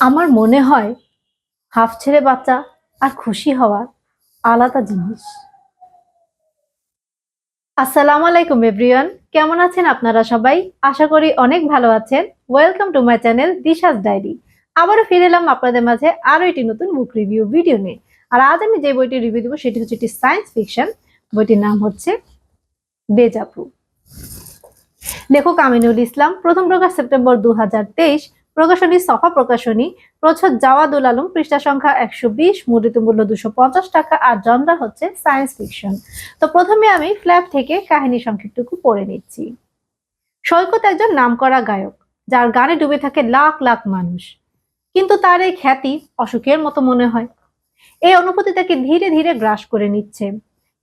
আমার মনে হয় হাফ ছেড়ে বাঁচা আর খুশি হওয়া আলাদা জিনিস। আসসালামু আলাইকুম এভরিওয়ান, কেমন আছেন আপনারা সবাই? আশা করি অনেক ভালো আছেন। Welcome to my channel Disha's diary. আবারও ফিরে এলাম আপনাদের মাঝে আরো একটি নতুন বুক রিভিউ ভিডিও নিয়ে। আর আজ আমি যে বইটি রিভিউ দেবো সেটি হচ্ছে একটি সায়েন্স ফিকশন। বইটির নাম হচ্ছে ডেজাভু। লেখক আমিনুল ইসলাম, প্রথম প্রকাশ সেপ্টেম্বর 2023, প্রকাশনী সফা প্রকাশনী, প্রচ্ছদ জাওয়াদুল আলম, পৃষ্ঠা সংখ্যা 120, মুদ্রিত মূল্য 250 টাকা, আর জনরা হচ্ছে সায়েন্স ফিকশন। তো প্রথমে আমি ফ্ল্যাপ থেকে কাহিনী সংক্ষিপ্তটুকু পড়ে নিচ্ছি। সৈকত একজন নামকরা গায়ক, যার গানে ডুবে থাকে লাখ লাখ মানুষ, কিন্তু তার এই খ্যাতি অসুখের মতো মনে হয়। এই অনুভূতি তাকে ধীরে ধীরে গ্রাস করে নিচ্ছে।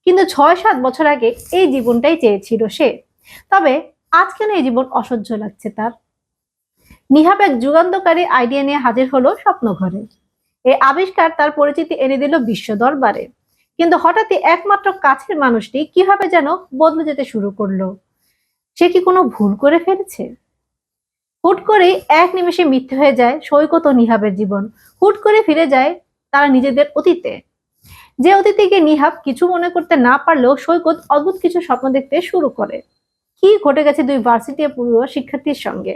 কিন্তু 6-7 বছর আগে এই জীবনটাই চেয়েছিল সে। তবে আজ কেন এই জীবন অসহ্য লাগছে তার? নিহাব এক যুগান্তকারী আইডিয়া নিয়ে হাজির হলো স্বপ্নঘরে। এই আবিষ্কার তার পরিচিতি এনে দিল বিশ্ব দরবারে। কিন্তু হঠাৎই একমাত্র কাছের মানুষটি কিভাবে যেন বদলে যেতে শুরু করলো। সে কি কোনো ভুল করে ফেলেছে? হুট করেই এক নিমেষে মিথ্যে হয়ে যায় সৈকত ও নিহাবের জীবন। হুট করে ফিরে যায় তারা নিজেদের অতীতে। যে অতীতিকে নিহাব কিছু মনে করতে না পারলেও সৈকত অদ্ভুত কিছু স্বপ্ন দেখতে শুরু করে। কি ঘটে গেছে দুই ভার্সিটি পড়ুয়া শিক্ষার্থীর সঙ্গে?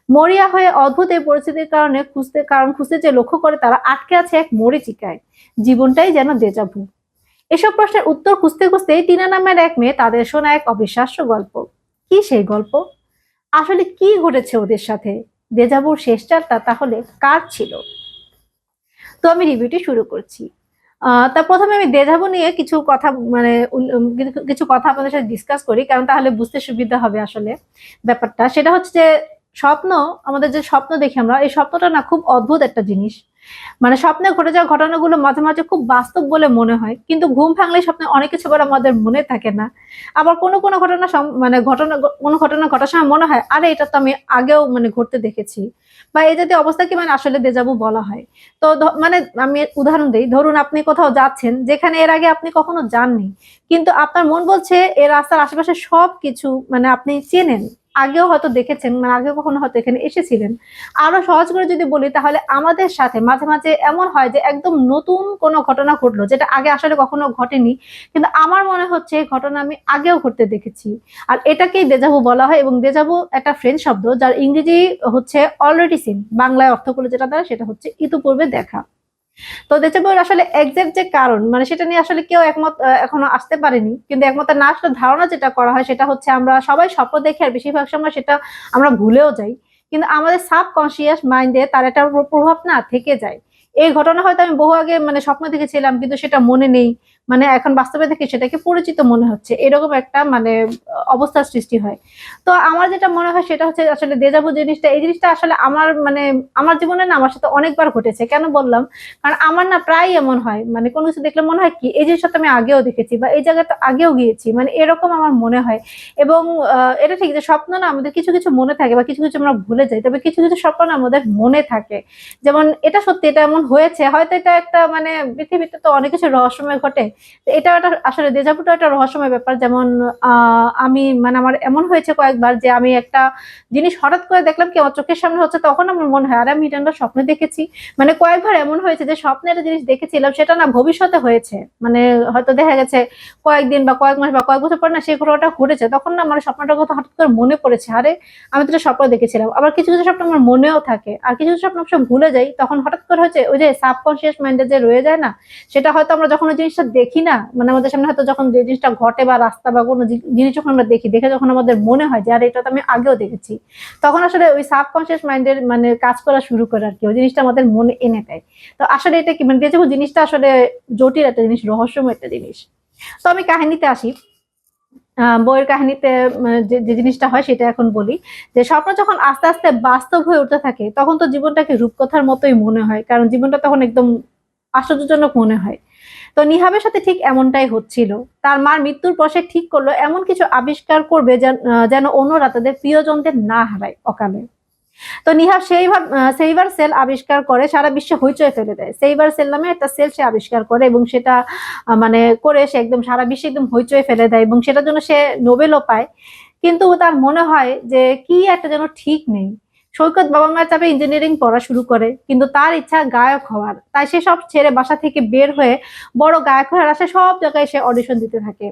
মরিয়া হয়ে অদ্ভুত এই পরিস্থিতির কারণ খুঁজতে যে লক্ষ্য করে তারা আটকে আছে এক মরীচিকায়। জীবনটাই যেন দেজাভু। এসব প্রশ্নের উত্তর খুঁজতে খুঁজতেই টিনা নামের এক মেয়ে তাদের শোনা এক অবিশ্বাস্য গল্প। কি সেই গল্প? আসলে কি ঘটেছে ওদের সাথে? দেজাভুর শেষ চালটা তাহলে কার ছিল? তো আমি রিভিউটি শুরু করছি। তা প্রথমে আমি দেজাভু নিয়ে কিছু কথা মানে কিছু কথা আপনাদের সাথে ডিসকাস করি, কারণ তাহলে বুঝতে সুবিধা হবে আসলে ব্যাপারটা। সেটা হচ্ছে যে স্বপ্ন, আমাদের যে স্বপ্ন দেখি আমরা, এই স্বপ্নটা না খুব অদ্ভুত একটা জিনিস। মানে স্বপ্নে ঘটে যাওয়া ঘটনাগুলো মাঝে মাঝে খুব বাস্তব বলে মনে হয়, কিন্তু ঘুম ভাঙলে স্বপ্নে অনেক কিছু আবার আমাদের মনে থাকে না। আবার কোনো কোনো ঘটনা কোনো ঘটনা ঘটার সময় মনে হয় আরে এটা তো আমি আগেও মানে ঘটতে দেখেছি, বা এই জাতীয় অবস্থাকে মানে আসলে দেজাভু বলা হয়। তো মানে আমি উদাহরণ দিই, ধরুন আপনি কোথাও যাচ্ছেন যেখানে এর আগে আপনি কখনো যাননি, কিন্তু আপনার মন বলছে এই রাস্তার আশেপাশে সবকিছু মানে আপনি চেনেন, আগেও হয়তো দেখেছেন, মানে আগেও কখনো হয়তো এখানে এসেছিলেন। আরো সহজ করে যদি বলি, তাহলে আমাদের সাথে মাঝে মাঝে এমন হয় যে একদম নতুন কোনো ঘটনা ঘটলো যেটা আগে আসলে কখনো ঘটেনি, কিন্তু আমার মনে হচ্ছে এই ঘটনা আমি আগেও ঘটতে দেখেছি। আর এটাকেই দেজাভু বলা হয়। এবং দেজাভু একটা ফ্রেঞ্চ শব্দ, যার ইংরেজি হচ্ছে অলরেডি সিন, বাংলায় অর্থ করলে যেটা দ্বারা সেটা হচ্ছে ইতিপূর্বে দেখা। তো দেজাভুর আসলে এক্সাক্ট যে কারণ, মানে সেটা নিয়ে আসলে কেউ একমত এখনো আসতে পারেনি। কিন্তু একমত না আসলে ধারণা যেটা করা হয় সেটা হচ্ছে আমরা সবাই স্বপ্ন দেখি, আর বেশিরভাগ সময় সেটা আমরা ভুলেও যাই। কিন্তু আমাদের সাবকনসিয়াস মাইন্ডে তার একটা প্রভাব না থেকে যায়। এই ঘটনা হয়তো আমি বহু আগে মানে স্বপ্ন দেখেছিলাম, কিন্তু সেটা মনে নেই। মানে এখন বাস্তবে দেখে সেটাকে পরিচিত মনে হচ্ছে। এরকম একটা মানে অবস্থার সৃষ্টি হয়। তো আমার যেটা মনে হয় সেটা হচ্ছে আসলে দেজাভু জিনিসটা, এই জিনিসটা আসলে আমার মানে আমার জীবনে না আমার সাথে অনেকবার ঘটেছে। কেন বললাম? কারণ আমার না প্রায় এমন হয়, মানে কোনো কিছু দেখলে মনে হয় কি এই জিনিসটা তো আমি আগেও দেখেছি, বা এই জায়গাতে আগেও গিয়েছি, মানে এরকম আমার মনে হয়। এবং এটা ঠিক যে স্বপ্ন না আমাদের কিছু কিছু মনে থাকে, বা কিছু কিছু আমরা ভুলে যাই, তবে কিছু কিছু স্বপ্ন না আমাদের মনে থাকে। যেমন এটা সত্যি, এটা এমন হয়েছে, হয়তো এটা একটা মানে পৃথিবীতে তো অনেক কিছু রহস্যময় ঘটে। তো এটা একটা আসলে দেজাভুটা একটা রহস্যময় ব্যাপার। যেমন আমি মানে আমার এমন হয়েছে কয়েকবার যে আমি একটা জিনিস হঠাৎ করে দেখলাম কি আমার চোখের সামনে হচ্ছে, তখন আমার মনে হয় আরে আমি এটা স্বপ্নে দেখেছি। মানে কয়েকবার এমন হয়েছে যে স্বপ্নে একটা জিনিস দেখেছিলাম সেটা না ভবিষ্যতে হয়েছে। মানে হয়তো দেখা গেছে কয়েকদিন বা কয়েক মাস বা কয়েক বছর পর না সেই ঘটনাটা ঘটেছে। তখন না আমার স্বপ্নটার কথা হঠাৎ করে মনে পড়েছে। আরে আমি তো এটা স্বপ্ন দেখেছিলাম। আবার কিছু কিছু স্বপ্ন আমার মনেও থাকে। আর কিছু কিছু স্বপ্ন সব ভুলে যাই। তখন হঠাৎ করে হচ্ছে ওই যে সাবকনসিয়াস মাইন্ডে যে রয়ে যায় না? সেটা হয়তো আমরা যখন ওই জিনিসটা দেখি না, মানে আমাদের সামনে হয়তো যখন যে জিনিসটা ঘটে, বা রাস্তা বা কোনো জিনিস যখন আমরা দেখি, দেখে যখন আমাদের মনে হয় যে আরে এটা তো আমি আগেও দেখেছি। তখন আসলে ওই সাবকনসিয়াস মাইন্ডের মানে কাজ করা শুরু করে আরকি। ওই জিনিসটা আমাদের মনে এনে দেয়। তো আসলে এটা কি মানে ডেজাভু জিনিসটা আসলে জটিল একটা জিনিস, রহস্যময় একটা জিনিস। তো আমি কাহিনীতে আসি। বইয়ের কাহিনীতে যে যে জিনিসটা হয় সেটা এখন বলি। যে স্বপ্ন যখন আস্তে আস্তে বাস্তব হয়ে উঠতে থাকে, তখন তো জীবনটাকে রূপকথার মতোই মনে হয়। কারণ জীবনটা তখন একদম আশ্চর্যজনক মনে হয়। তো নিহাবের সাথে ঠিক এমনটাই হচ্ছিল। তার মার মৃত্যুর পর সে ঠিক করলো এমন কিছু আবিষ্কার করবে যেন অন্যরা তাদের প্রিয়জনদের না হারায় অকালে। তো নিহার সেইবার সেল আবিষ্কার করে, সারা বিশ্বে হইচই ফেলে দেয়। সেইবার সেল নামে একটা সেল সে আবিষ্কার করে, এবং সেটা মানে করে সে একদম সারা বিশ্বে একদম হইচই ফেলে দেয়, এবং সেটার জন্য সে নোবেলও পায়। কিন্তু তার মনে হয় যে কি একটা যেন ঠিক নেই। সৈকত বাবা মায়ের চাপে ইঞ্জিনিয়ারিং পড়া শুরু করে, কিন্তু তার ইচ্ছা গায়ক হওয়ার। তাই সে সব ছেড়ে বাসা থেকে বের হয়ে বড় গায়ক হওয়ার আশায় সব জায়গায় সে অডিশন দিতে থাকে।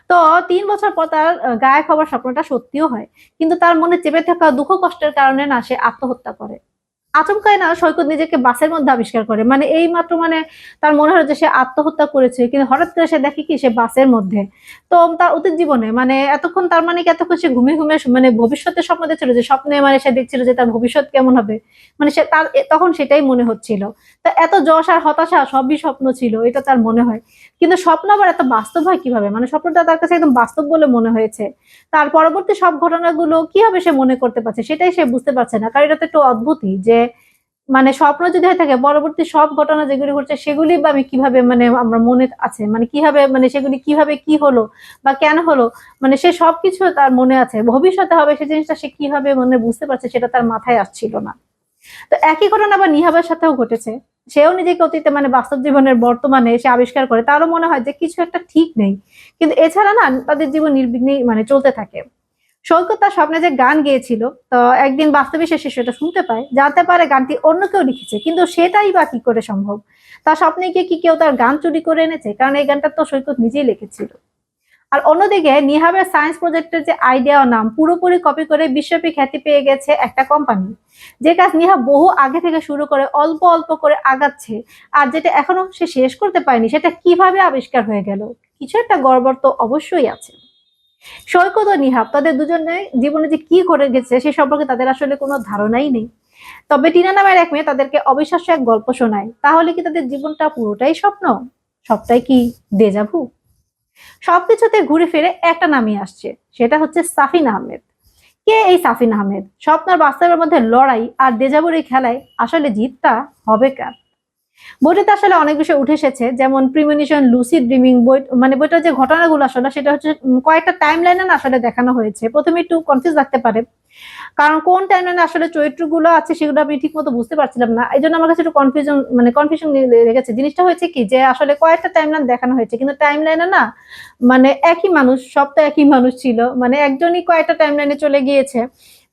তো ৩ বছর পর তার গায়ক হওয়ার স্বপ্নটা সত্যিও হয়। কিন্তু তার মনে চেপে থাকা দুঃখ কষ্টের কারণে না সে আত্মহত্যা করে। আচমকাই না সৈকত নিজেকে বাসের মধ্যে আবিষ্কার করে। মানে এইমাত্র মানে তার মনে হলো যে সে আত্মহত্যা করেছে। কিন্তু হঠাৎ করে সে দেখে কি সে বাসের মধ্যে। তো তার অতীত জীবনে মানে এতক্ষণ তার মানে কি এতক্ষণ সে ঘুমিয়ে মানে ভবিষ্যতের স্বপ্ন দেখছিল, যে স্বপ্নে মানে সে দেখছিল যে তার ভবিষ্যৎ কেমন হবে। মানে সে তার তখন সেটাই মনে হচ্ছিল। তো এত যশ আর হতাশা সবই স্বপ্ন ছিল, এটা তার মনে হয়। কিন্তু স্বপ্ন আবার এত বাস্তব হয় কিভাবে? মানে স্বপ্নটা তার কাছে একদম বাস্তব বলে মনে হয়েছে। তার পরবর্তী সব ঘটনাগুলো কিভাবে সে মনে করতে পারছে সেটাই সে বুঝতে পারছে না। কারণ এটা তো একটু অদ্ভুতই যে মানে স্বপ্ন যদি হয়ে থাকে পরবর্তী সব ঘটনা যেগুলি ঘটছে সেগুলি বা আমি কিভাবে মানে আমার মনে আছে, মানে কিভাবে মানে সেগুলি কিভাবে কি হলো বা কেন হলো, মানে সে সবকিছু তার মনে আছে। ভবিষ্যতে হবে সেই জিনিসটা সে কিভাবে মানে বুঝতে পারছে সেটা তার মাথায় আসছিল না। তো একই ঘটনা আবার নিহাবের সাথেও ঘটেছে। সেও নিজেকে অতীতে মানে বাস্তব জীবনের বর্তমানে সে আবিষ্কার করে। তারও মনে হয় যে কিছু একটা ঠিক নেই। কিন্তু এছাড়া না তাদের জীবন নির্বিঘ্নেই মানে চলতে থাকে। সৈকত তার স্বপ্নে যে গান গেয়েছিল, তো একদিন বাস্তবে সে সেটা শুনতে পায়, জানতে পারে গানটি অন্য কেউ লিখেছে, কিন্তু সেটাই বা কি করে সম্ভব? তার স্বপ্নে গিয়ে কি কেউ তার গান চুরি করে এনেছে? কারণ এই গানটা তো সৈকত নিজেই লিখেছিল। আর অন্যদিকে নিহাবের সায়েন্স প্রজেক্টের যে আইডিয়া ও নাম পুরোপুরি কপি করে বিশ্বব্যাপী খ্যাতি পেয়ে গেছে একটা কোম্পানি। যে কাজ নিহাব বহু আগে থেকে শুরু করে অল্প অল্প করে আগাচ্ছে, আর যেটা এখনো সে শেষ করতে পারেনি সেটা কিভাবে আবিষ্কার হয়ে গেল? কিছু একটা গড়বড় তো অবশ্যই আছে। সৈকত ও নিহাব তাদের দুজনের জীবনে যে কি ঘটে গেছে সে সম্পর্কে তাদের আসলে কোনো ধারণাই নেই। তবে টিনা নামের এক মেয়ে তাদেরকে অবিশ্বাস্য এক গল্প শোনায়। তাহলে কি তাদের জীবনটা পুরোটাই স্বপ্ন? সবটাই কি দেজাভু? সবকিছুতে ঘুরে ফিরে একটা নামই আসছে, সেটা হচ্ছে সাফিন আহমেদ। কে এই সাফিন আহমেদ? স্বপ্ন আর বাস্তবের মধ্যে লড়াই আর দেজাভুর এই খেলায় আসলে জিতটা হবে কার? বইটাতে আসলে অনেক বিষয় উঠে এসেছে, যেমন প্রিমনিশন, লুসিড ড্রিমিং। বই মানে বইটার যে ঘটনাগুলো আসলে সেটা হচ্ছে কয়েকটা টাইম লাইনে না আসলে দেখানো হয়েছে। প্রথমে একটু কনফিউজ লাগতে পারে, কারণ কোন টাইম লাইনে আসলে চরিত্রগুলো আছে সেগুলো আমি ঠিক মতো বুঝতে পারছিলাম না। এই জন্য আমার কাছে একটু কনফিউশন লেগেছে। জিনিসটা হয়েছে কি যে আসলে কয়েকটা টাইম লাইন দেখানো হয়েছে, কিন্তু টাইম লাইনে না মানে একই মানুষ, সব তো একই মানুষ ছিল, মানে একজনই কয়েকটা টাইম লাইনে চলে গিয়েছে।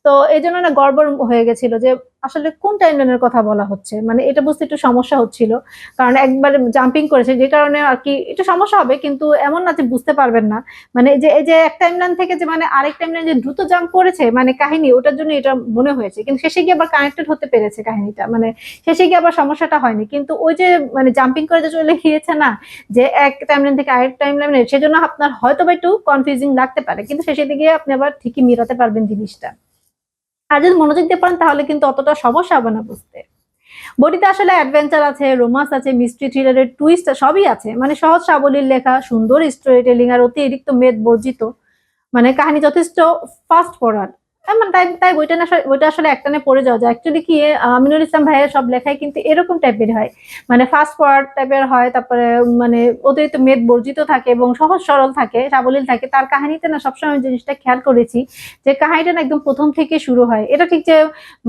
তো এই জন্য না গড়বড় হয়ে গেছিল যে আসলে কোন টাইম লাইনের কথা বলা হচ্ছে, মানে এটা বুঝতে একটু সমস্যা হচ্ছিল। কারণ একবার জাম্পিং করেছে যে কারণে আর কি একটু সমস্যা হবে, কিন্তু এমন না যে বুঝতে পারবেন না। মানে এই যে এক টাইম লাইন থেকে যে মানে আরেক টাইম লাইন যে দ্রুত জাম্প করেছে মানে কাহিনী, ওটার জন্য এটা মনে হয়েছে, কিন্তু শেষে গিয়ে আবার কানেক্টেড হতে পেরেছে কাহিনীটা, মানে শেষে গিয়ে আবার সমস্যাটা হয়নি। কিন্তু ওই যে মানে জাম্পিং করে যে চলে গিয়েছে না, যে এক টাইম লাইন থেকে আরেক টাইম লাইনে, সেজন্য আপনার হয়তো বা একটু কনফিউজিং লাগতে পারে, কিন্তু শেষের দিকে আপনি আবার ঠিকই মিলাতে পারবেন জিনিসটা। আর যদি মনোযোগ দিয়ে পড়েন তাহলে কিন্তু অতটা সমস্যা হবে না বুঝতে। বইটিতে আসলে অ্যাডভেঞ্চার আছে, রোমান্স আছে, মিস্ট্রি, থ্রিলারের টুইস্ট সবই আছে। মানে সহজ সাবলীল লেখা, সুন্দর স্টোরি টেলিং আর অতিরিক্ত মেদ বর্জিত। মানে কাহিনী যথেষ্ট ফাস্ট ফরওয়ার্ড। মানে তাই তাই বইটা আসলে একটানে পড়ে যাওয়া যায়। অ্যাকচুয়ালি কি আমিনুল ইসলাম ভাইয়ের সব লেখাই কিন্তু এরকম টাইপের হয়। মানে ফাস্ট ফরওয়ার্ড টাইপের হয়, তারপরে মানে অতিরিক্ত মেদ বর্জিত থাকে এবং সহজ সরল থাকে, সাবলীল থাকে। তার কাহিনীতে না সবসময় জিনিসটা খেয়াল করেছি যে কাহিনীটা না একদম প্রথম থেকে শুরু হয়। এটা ঠিক যে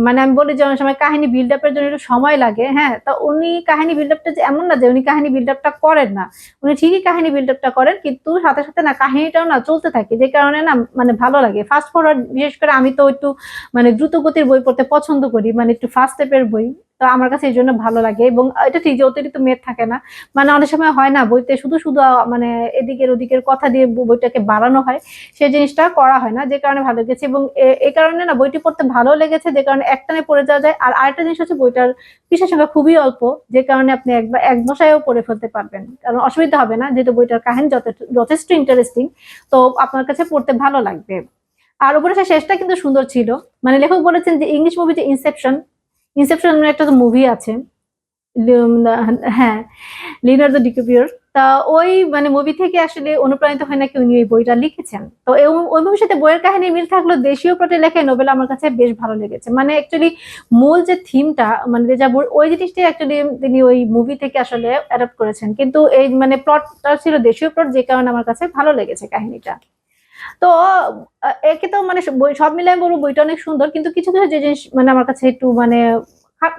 মানে আমি বলি যে অনেক সময় কাহিনী বিল্ড আপের জন্য একটু সময় লাগে, হ্যাঁ? তো উনি কাহিনী বিল্ড আপটা যে এমন না যে উনি কাহিনী বিল্ড আপটা করেন না। উনি ঠিকই কাহিনী বিল্ড আপটা করেন, কিন্তু সাথে সাথে না কাহিনীটাও না চলতে থাকে, যে কারণে না মানে ভালো লাগে। ফাস্ট ফরওয়ার্ড বিশেষ করে আমি তো একটু মানে দ্রুত গতির বই পড়তে পছন্দ করি, মানে একটু ফাস্ট টাইপের বই। তো আমার কাছে এই জন্য ভালো লাগে, এবং এটা ঠিক যে অতিরিক্ত মেদ থাকে না। মানে অনেক সময় হয় না বইতে শুধু শুধু মানে এদিকের ওদিকের কথা দিয়ে বইটাকে বাড়ানো হয়, সেই জিনিসটা করা হয় না, যে কারণে ভালো লেগেছে। এবং এই কারণে না বইটি পড়তে ভালো লেগেছে, যে কারণে একটানে পড়ে যাওয়া যায়। আর আরেকটা জিনিস হচ্ছে বইটার পৃষ্ঠা সংখ্যা খুবই অল্প, যে কারণে আপনি একবার এক বসায়ও পড়ে ফেলতে পারবেন, কারণ অসুবিধা হবে না, যেহেতু বইটার কাহিনী যথেষ্ট ইন্টারেস্টিং। তো আপনার কাছে পড়তে ভালো লাগবে। আর উপরে সে শেষটা কিন্তু সুন্দর ছিল। মানে লেখক বলেছেন যে ইংলিশ মুভি যে ইনসেপশন, ইনসেপশন নামে একটা মুভি আছে। হ্যাঁ, লিওনার্দো ডিক্যাপ্রিওর। তা ওই মানে মুভি থেকে আসলে অনুপ্রাণিত হয় নাকি উনি ওই বইটা লিখেছেন। তো ওই মুভির সাথে বইয়ের কাহিনী মিল থাকলেও দেশীয় প্লটে লেখা নোবেল আমার কাছে বেশ ভালো লেগেছে। মানে অ্যাকচুয়ালি মূল যে থিমটা মানে দেজাভুর ওই জিনিসটাই অ্যাকচুয়ালি তিনি ওই মুভি থেকে আসলে অ্যাডাপ্ট করেছেন। কিন্তু এই মানে প্লটটা ছিল দেশীয় প্লট, যে কারণে আমার কাছে ভালো লেগেছে কাহিনীটা। তো একে তো মানে বই সব মিলাই বলবো বইটা অনেক সুন্দর, কিন্তু কিছু কিছু যে জিনিস মানে আমার কাছে একটু মানে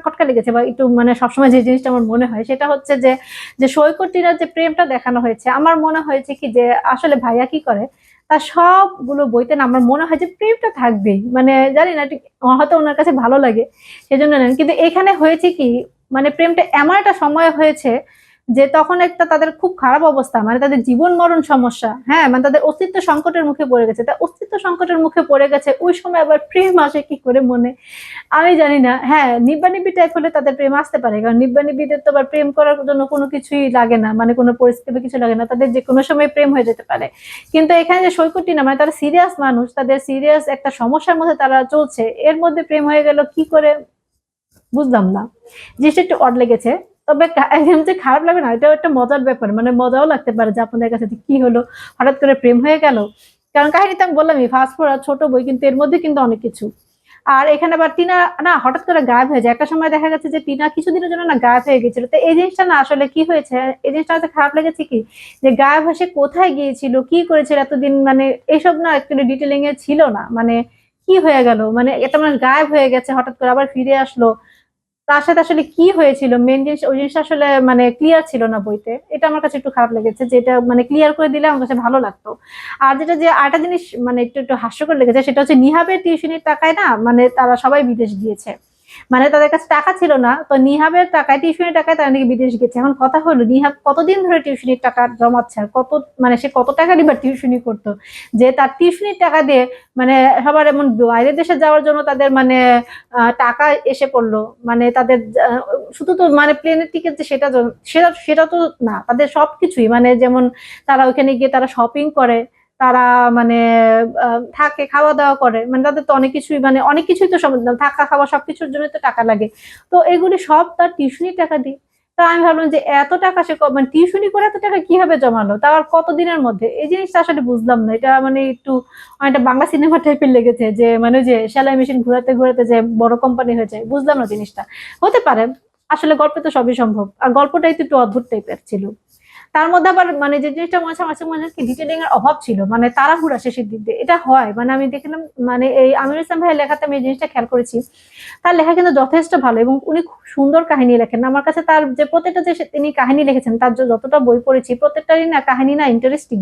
খটকা লেগেছে বা একটু মানে সবসময় যে জিনিসটা আমার মনে হয় সেটা হচ্ছে যে যে সৈকত টিনার যে প্রেমটা দেখানো হয়েছে, আমার মনে হয়েছে কি যে আসলে ভাইয়া কি করে, তার সবগুলো বইতে না আমার মনে হয় যে প্রেমটা থাকবেই, মানে জানি না ঠিক, হয়তো ওনার কাছে ভালো লাগে সেজন্য নেন। কিন্তু এখানে হয়েছে কি, মানে প্রেমটা এমন একটা সময় হয়েছে যে তখন একটা তাদের খুব খারাপ অবস্থা, মানে তাদের জীবন মরণ সমস্যা, হ্যাঁ মানে তাদের অস্তিত্ব সংকটের মুখে পড়ে গেছে। তা অস্তিত্ব সংকটের মুখে পড়ে গেছে ওই সময় আবার প্রেম আসে কি করে মনে, আমি জানি না। হ্যাঁ, নিব্বা-নিব্বি টাইপ হলে তাদের প্রেম আসতে পারে, কারণ নিব্বা-নিব্বিদের তো আবার প্রেম করার জন্য কোনো কিছুই লাগে না, মানে কোনো পরিস্থিতি বা কিছু লাগে না, তাদের যে কোনো সময় প্রেম হয়ে যেতে পারে। কিন্তু এখানে যে সৈকতটি না, মানে তারা সিরিয়াস মানুষ, তাদের সিরিয়াস একটা সমস্যার মধ্যে তারা চলছে, এর মধ্যে প্রেম হয়ে গেল কি করে বুঝলাম না। জিনিসটা একটু অড লেগেছে। তবে একদম যে খারাপ লাগে না, এটাও একটা মজার ব্যাপার, মানে মজাও লাগতে পারে যে আপনাদের কাছে কি হলো, হঠাৎ করে প্রেম হয়ে গেল। কারণ কাহিনীতে আমি বললামই ফাস্ট ফরওয়ার্ড ছোট বই, কিন্তু এর মধ্যে কিন্তু অনেক কিছু। আর এখানে আবার টিনা না হঠাৎ করে গায়েব হয়ে যায়, একটা সময় দেখা গেছে যে টিনা কিছুদিনের জন্য না গায়েব হয়ে গেছিল। তো এই জিনিসটা না আসলে কি হয়েছে, এই জিনিসটা হচ্ছে খারাপ লেগেছে কি, যে গায়েব হয়ে সে কোথায় গিয়েছিল, কি করেছিল এতদিন, মানে এইসব না একচুয়ালি ডিটেলিং এ ছিল না। মানে কি হয়ে গেল, মানে একটা মানুষ গায়েব হয়ে গেছে হঠাৎ করে আবার ফিরে আসলো, তার সাথে আসলে কি হয়েছিল মেন জিনিস, ওই জিনিসটা আসলে মানে ক্লিয়ার ছিল না বইতে। এটা আমার কাছে একটু খারাপ লেগেছে, যে এটা মানে ক্লিয়ার করে দিলে আমার কাছে ভালো লাগতো। আর যেটা যে আরেকটা জিনিস মানে একটু একটু হাস্যকর লেগেছে, সেটা হচ্ছে নিহাবের টিউশনির টাকায় না মানে তারা সবাই বিদেশ গিয়েছে, মানে তাদের কাছে টাকা ছিল না, তো নিহাবের টাকায় টিউশনির টাকায় তারা নাকি বিদেশ গেছে। এখন কথা হলো নিহাব কতদিন ধরে টিউশনির টাকা জমাচ্ছে, আর কত মানে সে কত টাকা দিবার টিউশনি করতো, যে তার টিউশনির টাকা দিয়ে মানে সবার এমন বাইরের দেশে যাওয়ার জন্য তাদের মানে টাকা এসে পড়লো, মানে তাদের শুধু তো মানে প্লেনের টিকিট যে সেটা সেটা সেটা তো না, তাদের সবকিছুই মানে যেমন তারা ওখানে গিয়ে তারা শপিং করে, তারা মানে থাকে খাওয়া দাওয়া করে, মানে তাদের তো অনেক কিছুই মানে অনেক কিছুই তো থাকা খাওয়া সবকিছুর জন্য তো টাকা লাগে। তো এগুলি সব তার টিউশনির টাকা দিই। তা আমি ভাবলাম যে এত টাকা সে মানে টিউশনি করে এত টাকা কিভাবে জমালো, তাও আর কতদিনের মধ্যে, এই জিনিসটা আসলে বুঝলাম না। এটা মানে একটু অনেকটা বাংলা সিনেমা টাইপের লেগেছে, যে মানে যে সেলাই মেশিন ঘুরাতে ঘুরাতে যে বড় কোম্পানি হয়ে যায়, বুঝলাম না জিনিসটা। হতে পারে, আসলে গল্পে তো সবই সম্ভব, আর গল্পটাই তো একটু অদ্ভুত টাইপের ছিল। তার মধ্যে আবার মানে যে জিনিসটা মাঝে মাঝে মাঝে কি ডিটেলিং এর অভাব ছিল, মানে তাড়াহুড়া শেষের দিক দিয়ে এটা হয়, মানে আমি দেখলাম মানে এই আমির ইসলাম ভাইয়ের লেখাতে আমি এই জিনিসটা খেয়াল করেছি। তার লেখা কিন্তু যথেষ্ট ভালো এবং উনি খুব সুন্দর কাহিনী লেখেন। আমার কাছে তার যে প্রত্যেকটা যে তিনি কাহিনী লিখেছেন, তার যতটা বই পড়েছি প্রত্যেকটারই না কাহিনী না ইন্টারেস্টিং,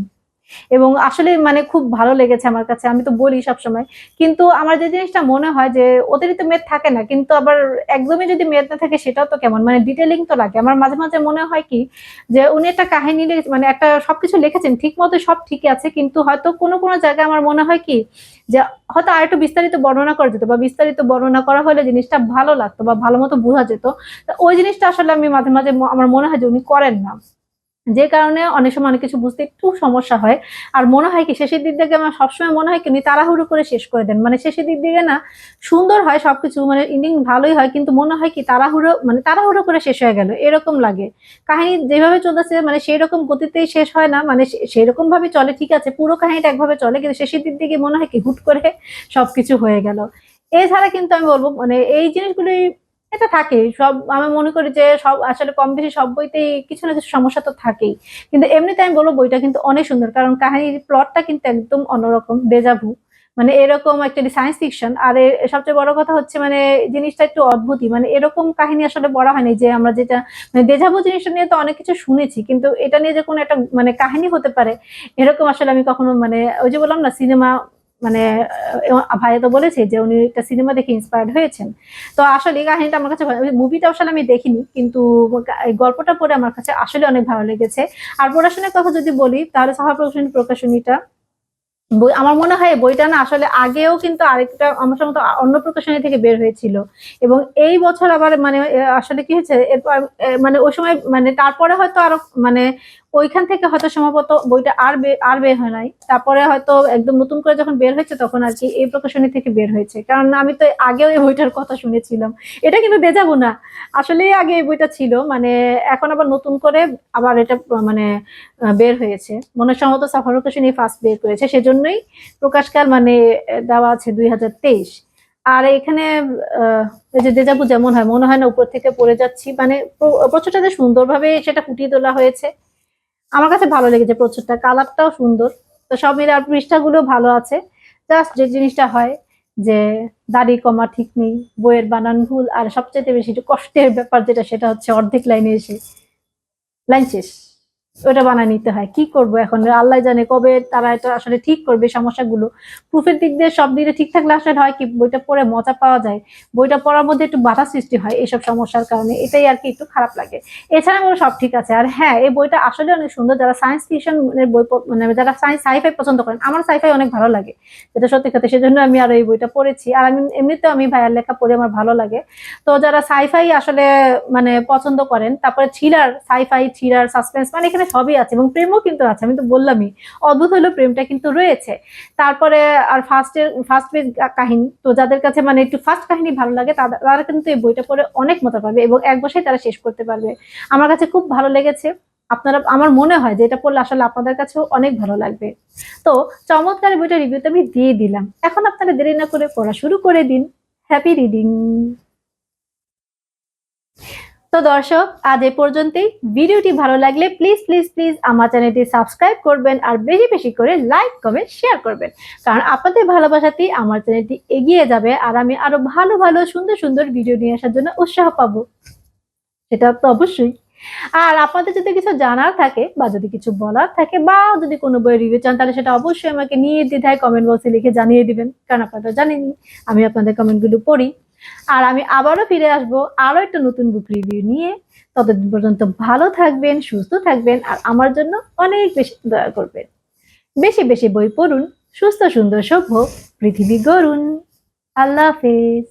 এবং আসলে মানে খুব ভালো লেগেছে আমার কাছে, আমি তো বলি সবসময়। কিন্তু আমার যে জিনিসটা মনে হয় যে অতিরিক্ত মেদ থাকে না, কিন্তু আবার একদমই যদি মেদ না থাকে সেটাও তো কেমন, মানে ডিটেলিং তো লাগে। আমার মাঝে মাঝে মনে হয় কি, যে উনি একটা কাহিনী মানে একটা সবকিছু লিখেছেন ঠিক মতো, সব ঠিকই আছে, কিন্তু হয়তো কোনো কোনো জায়গায় আমার মনে হয় কি, যে হয়তো আর একটু বিস্তারিত বর্ণনা করা যেত, বা বিস্তারিত বর্ণনা করা হলে জিনিসটা ভালো লাগতো বা ভালো মতো বোঝা যেত। ওই জিনিসটা আসলে আমি মাঝে মাঝে আমার মনে হয় যে উনি করেন না, যে কারণে অনেক সময় অনেক কিছু বুঝতে একটু সমস্যা হয়। আর মনে হয় কি শেষের দিক থেকে আমার সবসময় মনে হয় কি উনি তাড়াহুড়ো করে শেষ করে দেন, মানে শেষের দিক দিকে না সুন্দর হয় সবকিছু, মানে ইন্ডিং ভালোই হয়, কিন্তু মনে হয় কি তাড়াহুড়ো মানে তাড়াহুড়ো করে শেষ হয়ে গেল এরকম লাগে। কাহিনী যেভাবে চলতেছে মানে সেই রকম গতিতেই শেষ হয় না, মানে সেই রকম ভাবে চলে ঠিক আছে, পুরো কাহিনীটা একভাবে চলে, কিন্তু শেষের দিক দিকে মনে হয় কি হুট করে সবকিছু হয়ে গেল। এছাড়া কিন্তু আমি বলবো মানে এই জিনিসগুলি এটা থাকেই সব, আমি মনে করি যে সব আসলে কম বেশি সব বইতেই কিছু না কিছু সমস্যা তো থাকেই। কিন্তু এমনিতে আমি বলবো বইটা কিন্তু অনেক সুন্দর, কারণ কাহিনীর প্লটটা কিন্তু একদম অন্যরকম, ডেজাভু, মানে এরকম একটা সায়েন্স ফিকশন। আর সবচেয়ে বড় কথা হচ্ছে মানে জিনিসটা একটু অদ্ভুতই, মানে এরকম কাহিনী আসলে পড়া হয়নি, যে আমরা যেটা মানে ডেজাভু জিনিসটা নিয়ে তো অনেক কিছু শুনেছি, কিন্তু এটা নিয়ে যে কোনো একটা মানে কাহিনী হতে পারে এরকম আসলে আমি কখনো মানে ওই যে বললাম না সিনেমা মানে ভাইয়া তো বলেছে যে উনি একটা সিনেমা দেখে ইন্সপায়ার্ড হয়েছেন। তো আসলে এই কাহিনীটা আমার কাছে মুভিটা আসলে আমি দেখিনি, কিন্তু এই গল্পটা পড়ে আমার কাছে আসলে অনেক ভালো লেগেছে। আর পড়াশোনার কথা যদি বলি তাহলে সাহা প্রকাশনীটা বই আমার মনে হয় বইটা না আসলে আগেও কিন্তু আরেকটা আমার সম্ভবত অন্য প্রকাশনী থেকে বের হয়েছিল, এবং এই বছর আবার মানে আসলে কি হয়েছে এরপর মানে ওই সময় মানে তারপরে হয়তো আরো মানে ওইখান থেকে হয়তো সম্ভবত বইটা আর বের হয় নাই, তারপরে হয়তো একদম নতুন করে যখন বের হয়েছে তখন আর কি এই প্রকাশনী থেকে বের হয়েছে, কারণ আমি তো আগেও এই বইটার কথা শুনেছিলাম। এটা কিন্তু দেজাবো না, আসলেই আগে এই বইটা ছিল, মানে এখন আবার নতুন করে আবার এটা মানে বের হয়েছে, মনে হয় সম্ভবত সাফার প্রকাশনী ফার্স্ট বের করেছে, সেজন্যই প্রকাশকাল মানে দেওয়া আছে 2023। আর এখানে এই যে দেজাবু যেমন হয় মনে হয় না উপর থেকে পড়ে যাচ্ছি, মানে প্রচুরটা সুন্দরভাবে সেটা ফুটিয়ে তোলা হয়েছে, আমার কাছে ভালো লেগেছে প্রচুরটা, কালারটাও সুন্দর। তো সব মিলে আর পৃষ্ঠাগুলো ভালো আছে। জাস্ট যে জিনিসটা হয় যে দাড়ি কমা ঠিক নেই, বইয়ের বানান ভুল, আর সবচেয়ে বেশি কষ্টের ব্যাপার যেটা সেটা হচ্ছে অর্ধেক লাইনে এসে লাইন শেষ, ওটা বানায় নিতে হয়। কি করব এখন, আল্লাহ জানে কবে তারা এটা আসলে ঠিক করবে সমস্যাগুলো। প্রুফের দিক দিয়ে সব দিকে ঠিক থাকলে আসলে হয় কি, বইটা পড়ে মজা পাওয়া যায়, বইটা পড়ার মধ্যে একটু বাধা সৃষ্টি হয় এইসব সমস্যার কারণে, এটাই আর কি একটু খারাপ লাগে। এছাড়া আমার সব ঠিক আছে। আর হ্যাঁ, এই বইটা আসলে অনেক সুন্দর। যারা সায়েন্স ফিকশন বই মানে যারা সাইফাই পছন্দ করেন, আমার সাইফাই অনেক ভালো লাগে, যেটা সত্যি কথা, সেজন্য আমি আরো এই বইটা পড়েছি। আর আমি এমনিতেও আমি ভাইয়ার লেখা পড়ে আমার ভালো লাগে। তো যারা সাইফাই আসলে মানে পছন্দ করেন, তারপরে থ্রিলার, সাইফাই, থ্রিলার, সাসপেন্স, মানে এখানে সবই আছে এবং প্রেমও কিন্তু আছে। আমি তো বললামই, অদ্ভুত হলো প্রেমটা কিন্তু রয়েছে। তারপরে আর ফার্স্ট পেজ কাহিনী, তো যাদের কাছে মানে একটু ফার্স্ট কাহিনী ভালো লাগে তারা কিন্তু এই বইটা পড়ে অনেক মজা পাবে এবং এক বসায় তারা শেষ করতে পারবে। আমার কাছে খুব ভালো লেগেছে। আপনারা, আমার মনে হয় যে এটা পড়লে আসলে আপনাদের কাছেও অনেক ভালো লাগবে। তো চমৎকার বইটা রিভিউতে আমি দিয়ে দিলাম, এখন আপনারা দেরি না করে পড়া শুরু করে দিন। Happy reading. তো দর্শক, আজ এ পর্যন্তই। ভিডিওটি ভালো লাগলে প্লিজ প্লিজ প্লিজ আমার চ্যানেলটি সাবস্ক্রাইব করবেন আর বেশি বেশি করে লাইক কমেন্ট শেয়ার করবেন, কারণ আপনাদের ভালোবাসাতেই আমার চ্যানেলটি এগিয়ে যাবে আর আমি আরো ভালো ভালো সুন্দর সুন্দর ভিডিও নিয়ে আসার জন্য উৎসাহ পাবো, সেটা তো অবশ্যই। আর আপনাদের যদি কিছু জানার থাকে বা যদি কিছু বলার থাকে বা যদি কোনো বইয়ের রিভিউ চান, তাহলে সেটা অবশ্যই আমাকে নির্দ্বিধায় কমেন্ট বক্সে লিখে জানিয়ে দিবেন, কারণ আপনারা জানেনই আমি আপনাদের কমেন্টগুলো পড়ি। আর আমি আবারও ফিরে আসবো আরো একটা নতুন বুক রিভিউ নিয়ে। ততদিন পর্যন্ত ভালো থাকবেন, সুস্থ থাকবেন আর আমার জন্য অনেক বেশি দয়া করবেন। বেশি বেশি বই পড়ুন, সুস্থ সুন্দর সভ্য পৃথিবী গড়ুন। আল্লাহ হাফেজ।